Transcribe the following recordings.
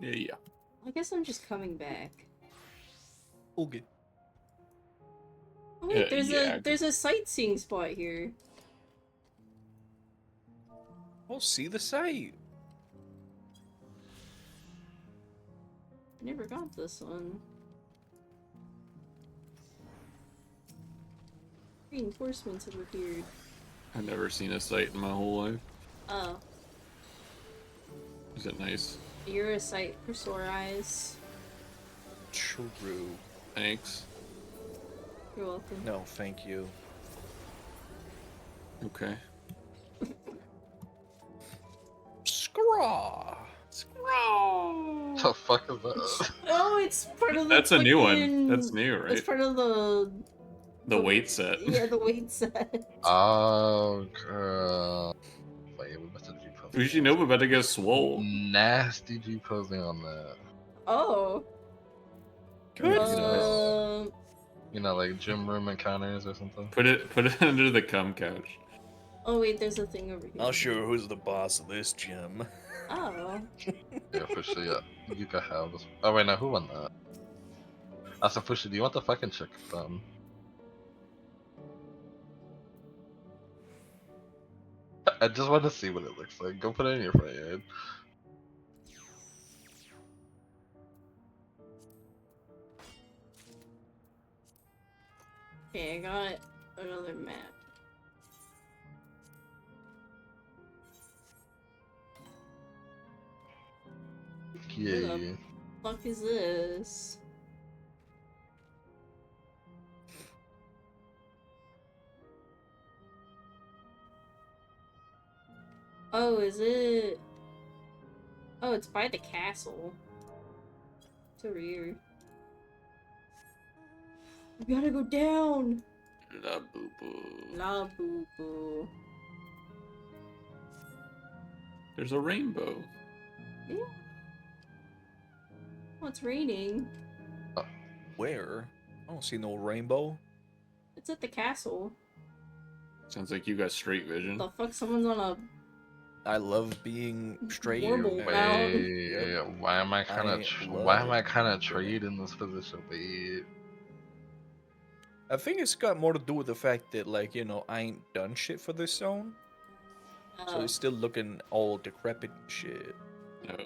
Yeah. I guess I'm just coming back. Okay. Oh wait, Yeah. there's a sightseeing spot here. We'll see the site. I never got this one. Reinforcements have appeared. I've never seen a site in my whole life. Oh, Is it nice? you're a sight for sore eyes. True. Thanks. You're welcome. No, thank you. Okay. Scraw. Scraw. The fuck is that? Oh, it's part of the. That's a new one. fucking- That's new, right? It's part of the weight set. Yeah, the weight set. Oh, girl. Wait, we must have G-posing. Ushinobu about to get swole. Nasty G-posing on that. Oh. You know, like gym room encounters or something. Put it under the cum couch. Oh wait, there's a thing over here. I'll show you who's the boss of this gym. Oh. Yeah, for sure. Yeah, you can have this. Oh wait, no, who won that? I said, Pusha, do you want the fucking chick? I just want to see what it looks like. Go put it in your front yard. Okay, I got another map. Yeah. What the fuck is this? Oh, is it? Oh, it's by the castle. It's over here. We gotta go down! La boo boo. La boo boo. There's a rainbow. Yeah. Oh, it's raining. Where? I don't see no rainbow. It's at the castle. Sounds like you got straight vision. The fuck? Someone's on a. I love being straight. Warble and- round. Wait, Yep. why am I kind I of love why am I it. kind of trade in this position? Wait. I think it's got more to do with the fact that, like, you know, I ain't done shit for this zone. So it's still looking all decrepit and shit.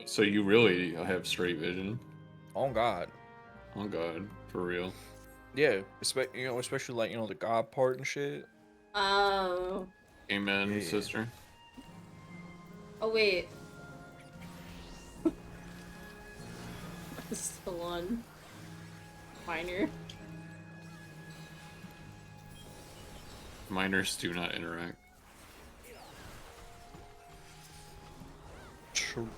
So you really have straight vision. Oh god. Oh god, for real. Yeah, especially like, you know, the god part and shit. Oh. Amen, Yeah. sister. Oh, wait. Still on. Minor. Minors do not interact. True.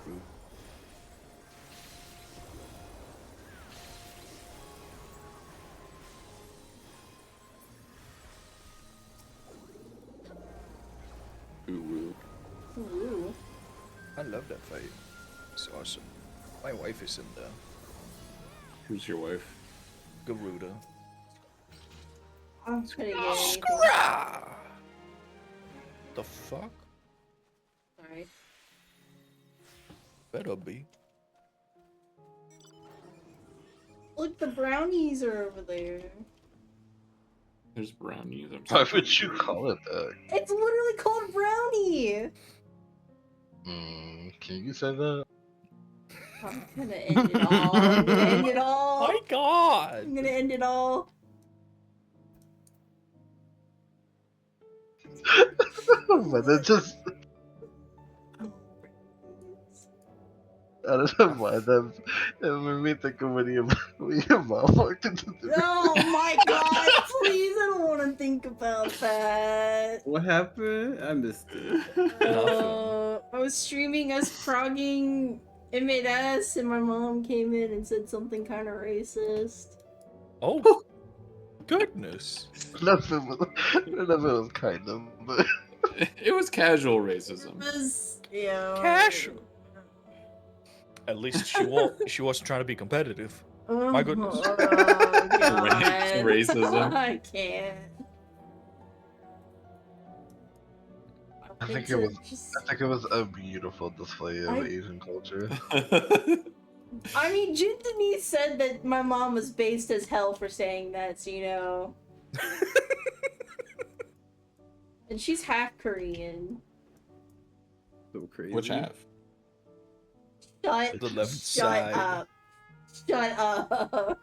Ooh, Ooh. I love that fight. It's awesome. My wife is in there. who's your wife? Garuda. I'm gonna get anything. The fuck? Sorry. Better be. Look, the brownies are over there. There's brownies. I'm Why sorry. would you call it that? It's literally called brownie! Can you say that? I'm gonna end it all. I'm gonna end it all. My god! I'm gonna end it all. But it just I don't know why that it made me think of when your mom walked into the room. Oh my god, please, I don't want to think about that. What happened? I missed it. I was streaming us frogging M8S and my mom came in and said something kind of racist. Oh, goodness. None of it was kind of, but It was casual racism. It was, yeah. Casual. At least she wasn't trying to be competitive. My goodness. Oh, God. Racism. I can't. I think It's it was just- I think it was a beautiful display of Asian culture. I mean, Jin Denise said that my mom was based as hell for saying that, so you know. And she's half Korean. So crazy. Which half? Shut, The left shut side. up. Shut up.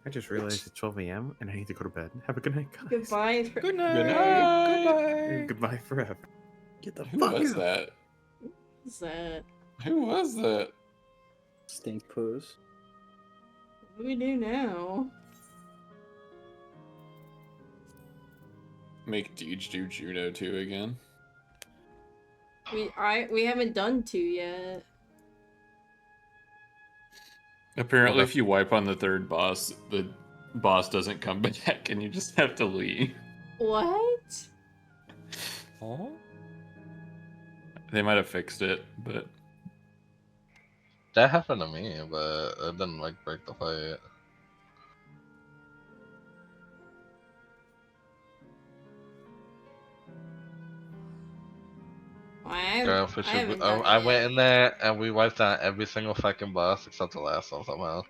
I just realized it's 12 a.m. and I need to go to bed. Have a good night, guys. Goodbye. Good night. Good night. Goodbye. Goodbye forever. Get the Who fuck was out. that? What's that? Who was that? Stink puss. What do we do now? Make Deej do Judo 2 again. We haven't done 2 yet. Apparently, Well, if you wipe on the third boss, the boss doesn't come back and you just have to leave. What? Oh? They might have fixed it, but That happened to me, but it didn't like break the fight. Girl, I haven't I done it went yet. in there and we wiped out every single fucking boss except the last one somehow.